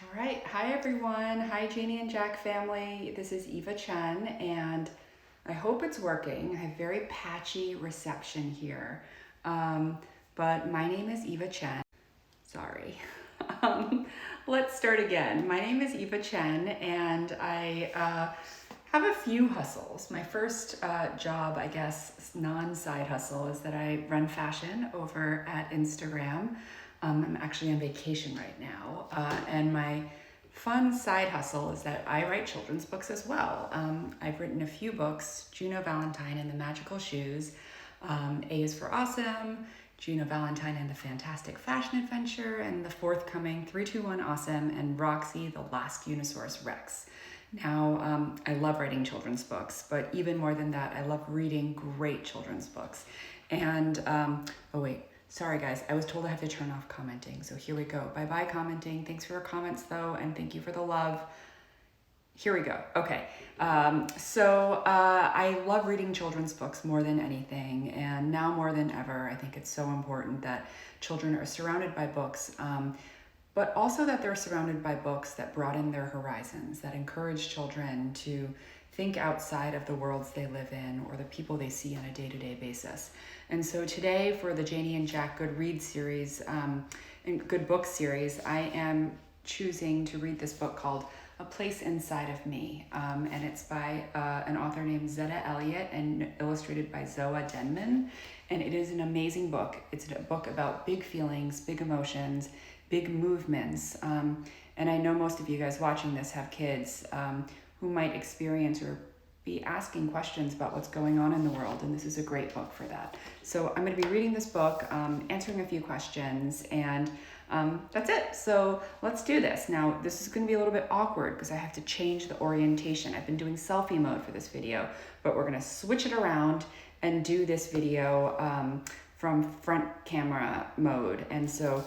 All right. Hi, everyone. Hi, Janie and Jack family. This is Eva Chen, and I hope it's working. I have very patchy reception here, but my name is Eva Chen. Sorry. Let's start again. My name is Eva Chen, and I have a few hustles. My first job, I guess, non-side hustle, is that I run fashion over at Instagram. I'm actually on vacation right now, and my fun side hustle is that I write children's books as well. I've written a few books: Juno Valentine and the Magical Shoes, A is for Awesome, Juno Valentine and the Fantastic Fashion Adventure, and the forthcoming 321 Awesome and Roxy, the Last Unisaurus Rex. Now, I love writing children's books, but even more than that, I love reading great children's books. And, oh wait, sorry guys, I was told I have to turn off commenting, so here we go. Bye-bye commenting. Thanks for your comments though, and thank you for the love. Here we go. Okay, I love reading children's books more than anything, and now more than ever, I think it's so important that children are surrounded by books, but also that they're surrounded by books that broaden their horizons, that encourage children to think outside of the worlds they live in or the people they see on a day-to-day basis. And so today for the Janie and Jack Good Read series and Good Book series, I am choosing to read this book called A Place Inside of Me. And it's by an author named Zetta Elliott and illustrated by Zoa Denman. And it is an amazing book. It's a book about big feelings, big emotions, big movements. And I know most of you guys watching this have kids who might experience or be asking questions about what's going on in the world, and this is a great book for that. So I'm going to be reading this book, answering a few questions, and that's it. So let's do this. Now, this is going to be a little bit awkward because I have to change the orientation. I've been doing selfie mode for this video, but we're going to switch it around and do this video from front camera mode. And so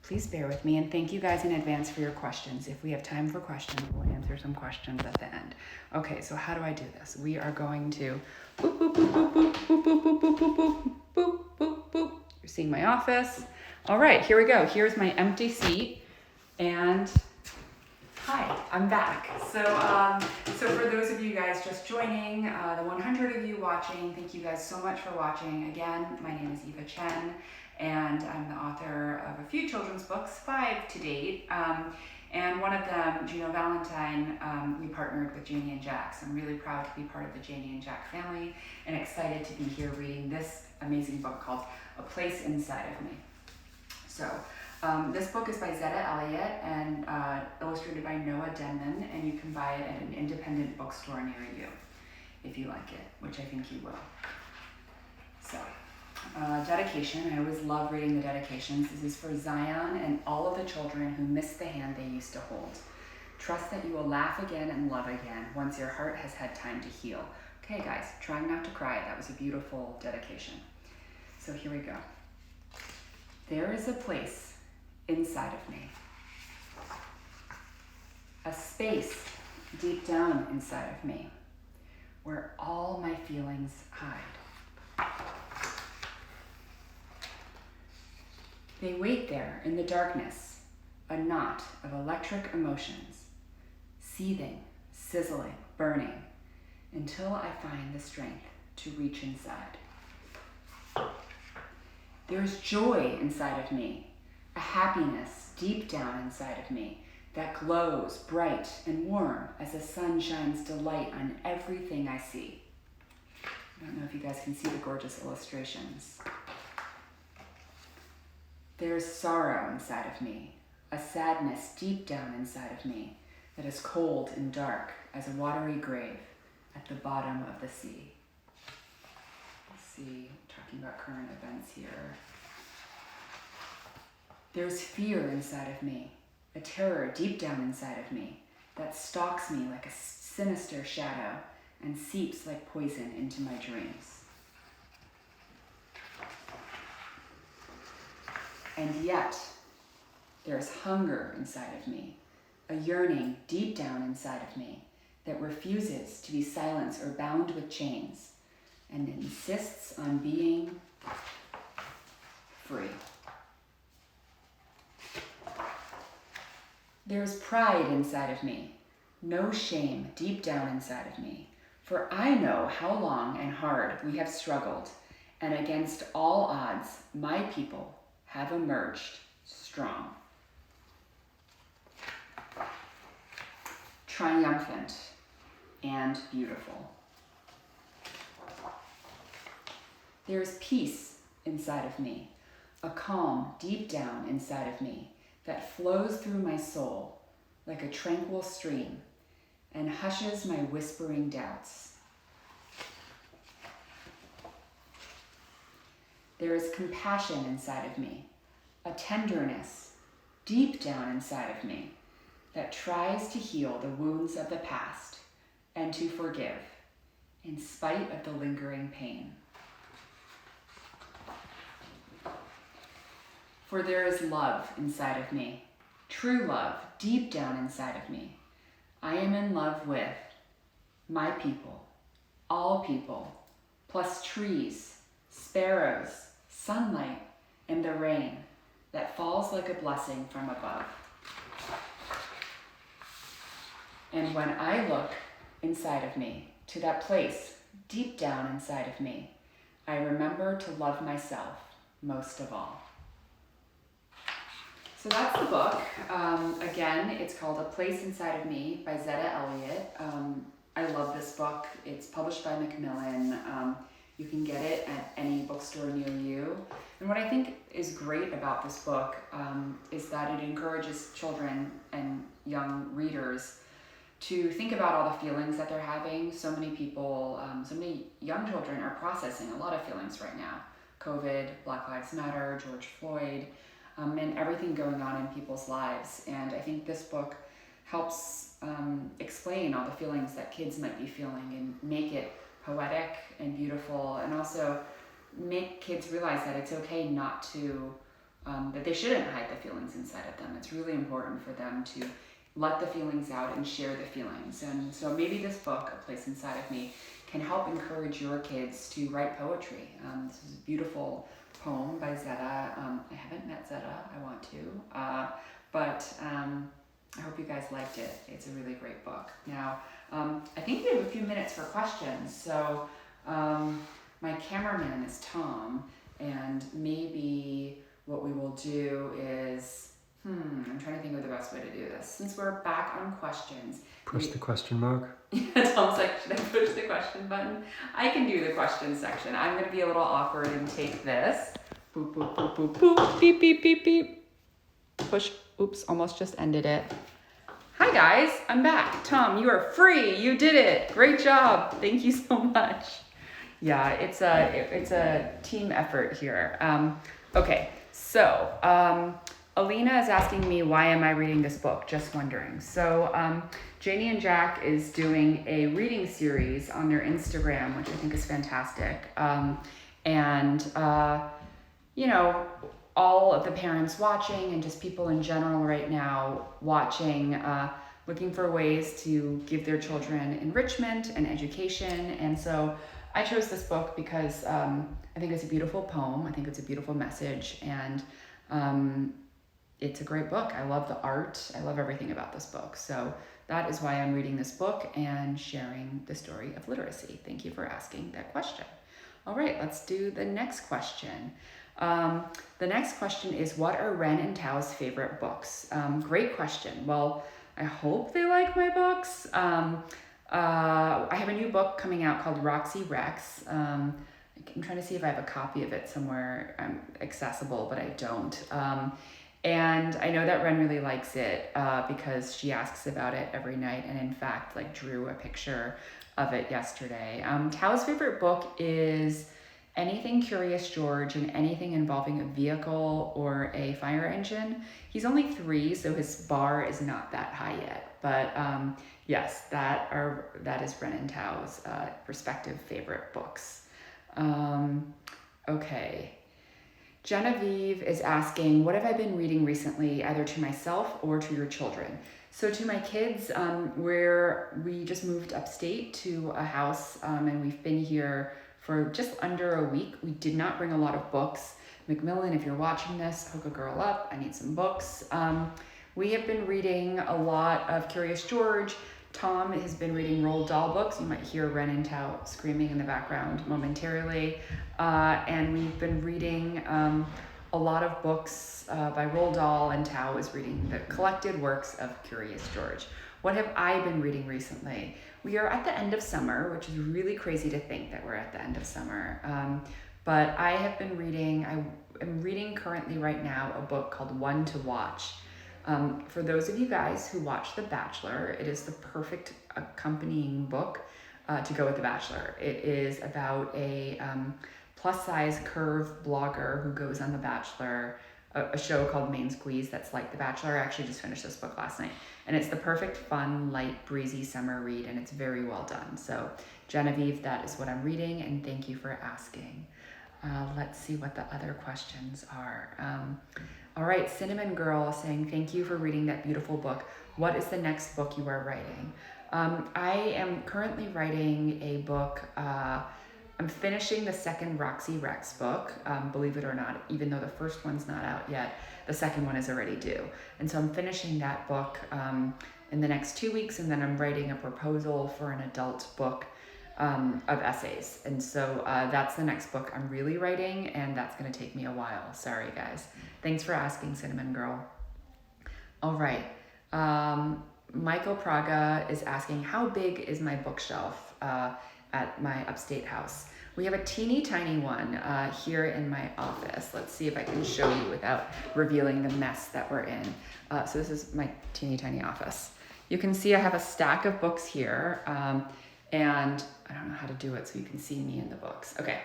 please bear with me, and thank you guys in advance for your questions. If we have time for questions, we'll answer some questions at the end. Okay, so how do I do this? We are going to boop, boop, boop, boop, boop, boop, boop, boop, boop, boop, boop, boop, boop, boop. You're seeing my office. All right, here we go. Here's my empty seat, and hi, I'm back. So for those of you guys just joining, the 100 of you watching, thank you guys so much for watching. Again, my name is Eva Chen, and I'm the author of a few children's books, 5 to date. And one of them, Juno Valentine, we partnered with Janie and Jack. So I'm really proud to be part of the Janie and Jack family and excited to be here reading this amazing book called A Place Inside of Me. So this book is by Zetta Elliott and illustrated by Noah Denman, and you can buy it at an independent bookstore near you if you like it, which I think you will. So, dedication. I always love reading the dedications. This is for Zion and all of the children who missed the hand they used to hold. Trust that you will laugh again and love again once your heart has had time to heal. Okay, guys, trying not to cry. That was a beautiful dedication. So here we go. There is a place inside of me, a space deep down inside of me where all my feelings hide. They wait there in the darkness, a knot of electric emotions, seething, sizzling, burning, until I find the strength to reach inside. There is joy inside of me, a happiness deep down inside of me that glows bright and warm as the sun shines delight on everything I see. I don't know if you guys can see the gorgeous illustrations. There is sorrow inside of me, a sadness deep down inside of me that is cold and dark as a watery grave at the bottom of the sea. Let's see, talking about current events here. There's fear inside of me, a terror deep down inside of me that stalks me like a sinister shadow and seeps like poison into my dreams. And yet, there's hunger inside of me, a yearning deep down inside of me that refuses to be silenced or bound with chains and insists on being free. There's pride inside of me, no shame deep down inside of me, for I know how long and hard we have struggled, and against all odds, my people have emerged strong. Triumphant and beautiful. There's peace inside of me, a calm deep down inside of me that flows through my soul like a tranquil stream and hushes my whispering doubts. There is compassion inside of me, a tenderness deep down inside of me that tries to heal the wounds of the past and to forgive in spite of the lingering pain. For there is love inside of me, true love deep down inside of me. I am in love with my people, all people, plus trees, sparrows, sunlight, and the rain that falls like a blessing from above. And when I look inside of me, to that place deep down inside of me, I remember to love myself most of all. So that's the book. Again, it's called A Place Inside of Me by Zetta Elliott. I love this book. It's published by Macmillan. You can get it at any bookstore near you. And what I think is great about this book is that it encourages children and young readers to think about all the feelings that they're having. So many people, so many young children are processing a lot of feelings right now. COVID, Black Lives Matter, George Floyd, and everything going on in people's lives. And I think this book helps explain all the feelings that kids might be feeling and make it poetic and beautiful, and also make kids realize that it's okay not to, that they shouldn't hide the feelings inside of them. It's really important for them to let the feelings out and share the feelings. And so maybe this book, A Place Inside of Me, can help encourage your kids to write poetry. This is a beautiful poem by Zetta. I haven't met Zetta, I want to, but I hope you guys liked it. It's a really great book. Now, I think we have a few minutes for questions, so my cameraman is Tom, and maybe what we will do is, I'm trying to think of the best way to do this. Since we're back on questions. Push the question mark. Yeah, Tom's like, should I push the question button? I can do the question section. I'm going to be a little awkward and take this. Boop, boop, boop, boop, boop. Beep, beep, beep, beep. Push. Oops, almost just ended it. Hi guys, I'm back. Tom, you are free. You did it. Great job. Thank you so much. Yeah, it's a team effort here. Okay, so Alina is asking me, why am I reading this book? Just wondering. So Janie and Jack is doing a reading series on their Instagram, which I think is fantastic. You know, all of the parents watching and just people in general right now watching, looking for ways to give their children enrichment and education. And so I chose this book because I think it's a beautiful poem. I think it's a beautiful message, and it's a great book. I love the art. I love everything about this book. So that is why I'm reading this book and sharing the story of literacy. Thank you for asking that question. All right, let's do the next question. The next question is, what are Ren and Tao's favorite books? Great question. Well, I hope they like my books. I have a new book coming out called Roxy Rex. I'm trying to see if I have a copy of it somewhere accessible, but I don't. And I know that Ren really likes it because she asks about it every night, and in fact, like, drew a picture of it yesterday. Tao's favorite book is anything Curious George and anything involving a vehicle or a fire engine. He's only 3, so his bar is not that high yet. But yes, that is Ren and Tao's respective favorite books. Okay. Genevieve is asking, what have I been reading recently, either to myself or to your children? So to my kids, we just moved upstate to a house, and we've been here for just under a week. We did not bring a lot of books. Macmillan, if you're watching this, hook a girl up. I need some books. We have been reading a lot of Curious George. Tom has been reading Roald Dahl books. You might hear Ren and Tao screaming in the background momentarily. And we've been reading a lot of books by Roald Dahl, and Tao is reading the collected works of Curious George. What have I been reading recently? We are at the end of summer, which is really crazy to think that we're at the end of summer. But I have been reading, I am reading currently right now a book called One to Watch. For those of you guys who watch The Bachelor, it is the perfect accompanying book to go with The Bachelor. It is about a plus size curve blogger who goes on The Bachelor, a show called Main Squeeze that's like The Bachelor. I actually just finished this book last night. And it's the perfect, fun, light, breezy summer read, and it's very well done. So Genevieve, that is what I'm reading, and thank you for asking. Let's see what the other questions are. All right, Cinnamon Girl saying, thank you for reading that beautiful book. What is the next book you are writing? I am currently writing a book. I'm finishing the second Roxy Rex book, believe it or not, even though the first one's not out yet, the second one is already due. And so I'm finishing that book in the next 2 weeks, and then I'm writing a proposal for an adult book of essays. And so that's the next book I'm really writing, and that's going to take me a while. Sorry, guys. Thanks for asking, Cinnamon Girl. All right. Michael Praga is asking, how big is my bookshelf at my upstate house? We have a teeny tiny one here in my office. Let's see if I can show you without revealing the mess that we're in. So this is my teeny tiny office. You can see I have a stack of books here. And I don't know how to do it so you can see me in the books. Okay,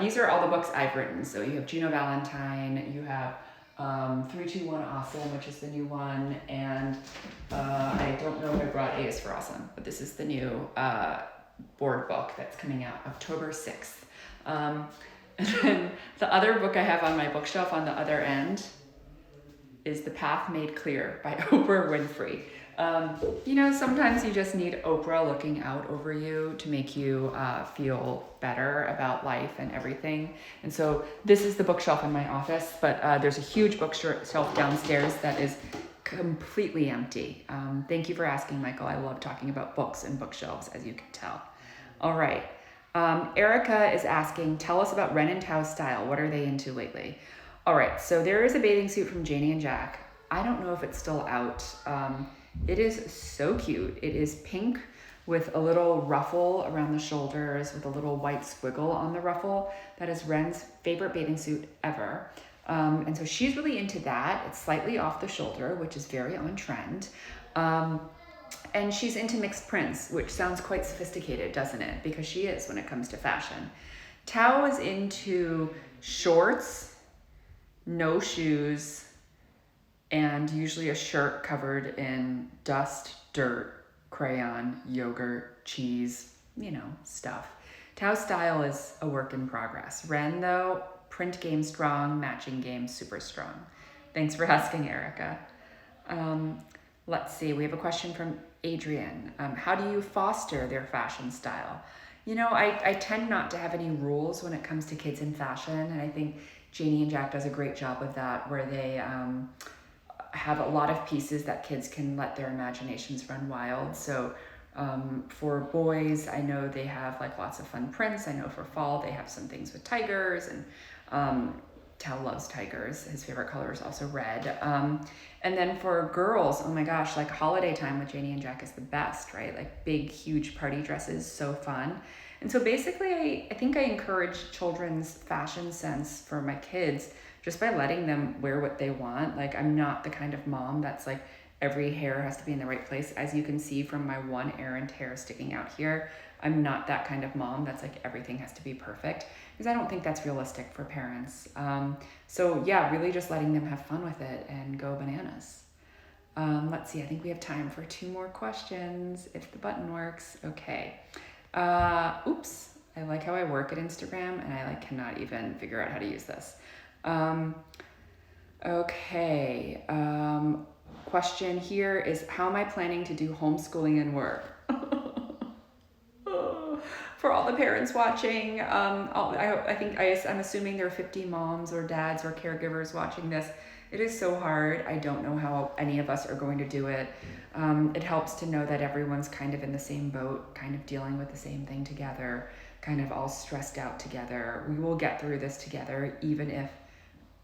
these are all the books I've written. So you have Gino Valentine, you have 321 Awesome, which is the new one, and I don't know if I brought A is for Awesome, but this is the new board book that's coming out October 6th. And then the other book I have on my bookshelf on the other end is The Path Made Clear by Oprah Winfrey. You know, sometimes you just need Oprah looking out over you to make you feel better about life and everything. And so this is the bookshelf in my office, but there's a huge bookshelf downstairs that is completely empty. Thank you for asking, Michael. I love talking about books and bookshelves, as you can tell. All right. Erica is asking, tell us about Ren and Tao's style. What are they into lately? All right. So there is a bathing suit from Janie and Jack. I don't know if it's still out. It is so cute. It is pink with a little ruffle around the shoulders with a little white squiggle on the ruffle. That is Ren's favorite bathing suit ever. And so she's really into that. It's slightly off the shoulder, which is very on trend. And she's into mixed prints, which sounds quite sophisticated, doesn't it? Because she is when it comes to fashion. Tao is into shorts, no shoes, and usually a shirt covered in dust, dirt, crayon, yogurt, cheese, you know, stuff. Tao's style is a work in progress. Ren, though, print game strong, matching game super strong. Thanks for asking, Erica. Let's see, we have a question from Adrian. How do you foster their fashion style? You know, I tend not to have any rules when it comes to kids in fashion, and I think Janie and Jack does a great job of that, where they have a lot of pieces that kids can let their imaginations run wild. So for boys, I know they have like lots of fun prints. I know for fall they have some things with tigers, and Tao loves tigers. His favorite color is also red. And then for girls, oh my gosh, like holiday time with Janie and Jack is the best, right? Like big, huge party dresses, so fun. And so basically, I think I encourage children's fashion sense for my kids just by letting them wear what they want. Like, I'm not the kind of mom that's like, every hair has to be in the right place. As you can see from my one errant hair sticking out here, I'm not that kind of mom that's like, everything has to be perfect, because I don't think that's realistic for parents. So yeah, really just letting them have fun with it and go bananas. Let's see, I think we have time for 2 more questions, if the button works. Okay. Oops, I like how I work at Instagram and I like cannot even figure out how to use this. Okay. Question here is, how am I planning to do homeschooling and work? For all the parents watching, I'm assuming there are 50 moms or dads or caregivers watching this. It is so hard. I don't know how any of us are going to do it. It helps to know that everyone's kind of in the same boat, kind of dealing with the same thing together, kind of all stressed out together. We will get through this together, even if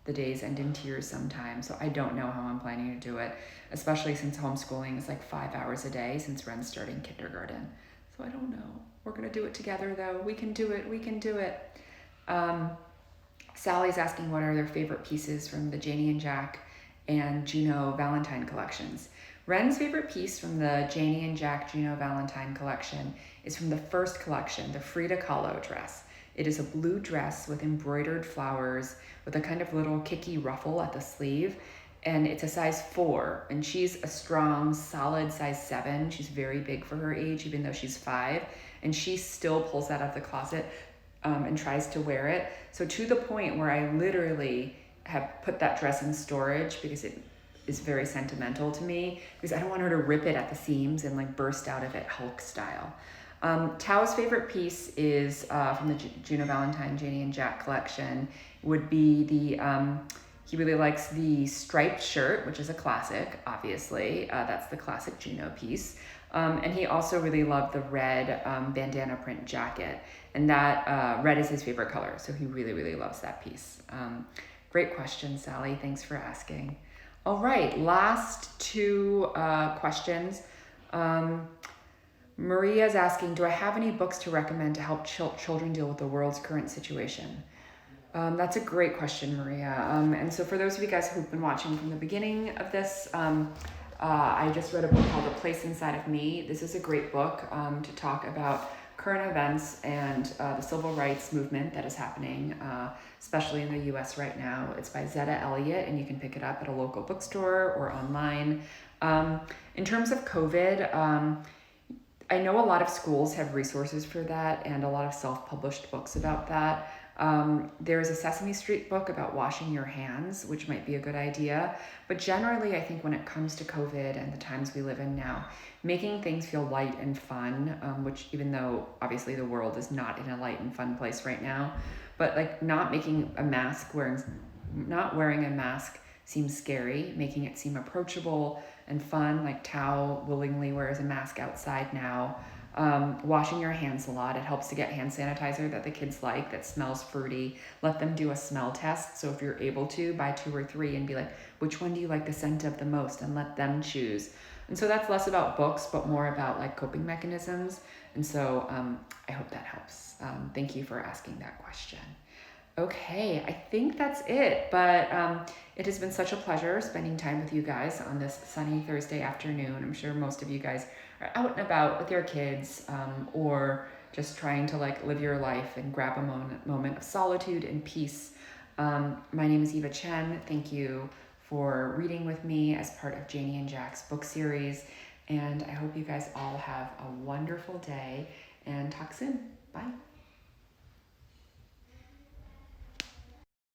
the days end in tears sometimes. So I don't know how I'm planning to do it, especially since homeschooling is like 5 hours a day since Ren's starting kindergarten. So I don't know. We're going to do it together though. We can do it. We can do it. Sally's asking what are their favorite pieces from the Janie and Jack and Juno Valentine collections. Ren's favorite piece from the Janie and Jack Juno Valentine collection is from the first collection, the Frida Kahlo dress. It is a blue dress with embroidered flowers with a kind of little kicky ruffle at the sleeve. And it's a size 4. And she's a strong, solid size 7. She's very big for her age, even though she's 5. And she still pulls that out of the closet and tries to wear it. So to the point where I literally have put that dress in storage because it is very sentimental to me, because I don't want her to rip it at the seams and like burst out of it Hulk style. Tao's favorite piece is from the Juno Valentine Janie and Jack collection, would be the, he really likes the striped shirt, which is a classic, obviously. That's the classic Juno piece. And he also really loved the red bandana print jacket. And that red is his favorite color, so he really, really loves that piece. Great question, Sally. Thanks for asking. All right, last 2 questions. Maria's asking, do I have any books to recommend to help children deal with the world's current situation? That's a great question, Maria. And so for those of you guys who've been watching from the beginning of this, I just read a book called A Place Inside of Me. This is a great book to talk about current events and the civil rights movement that is happening, especially in the US right now. It's by Zetta Elliott, and you can pick it up at a local bookstore or online. In terms of COVID, I know a lot of schools have resources for that and a lot of self-published books about that. There's a Sesame Street book about washing your hands, which might be a good idea. But generally, I think when it comes to COVID and the times we live in now, making things feel light and fun, which even though obviously the world is not in a light and fun place right now, but like not wearing a mask seems scary, making it seem approachable and fun, like Tao willingly wears a mask outside now. Washing your hands a lot. It helps to get hand sanitizer that the kids like, that smells fruity. Let them do a smell test. So if you're able to, buy 2 or 3 and be like, which one do you like the scent of the most? And let them choose. And so that's less about books, but more about like coping mechanisms. And so I hope that helps. Thank you for asking that question. Okay, I think that's it. But it has been such a pleasure spending time with you guys on this sunny Thursday afternoon. I'm sure most of you guys are out and about with your kids or just trying to like live your life and grab a moment of solitude and peace. My name is Eva Chen. Thank you for reading with me as part of Janie and Jack's book series. And I hope you guys all have a wonderful day and talk soon. Bye.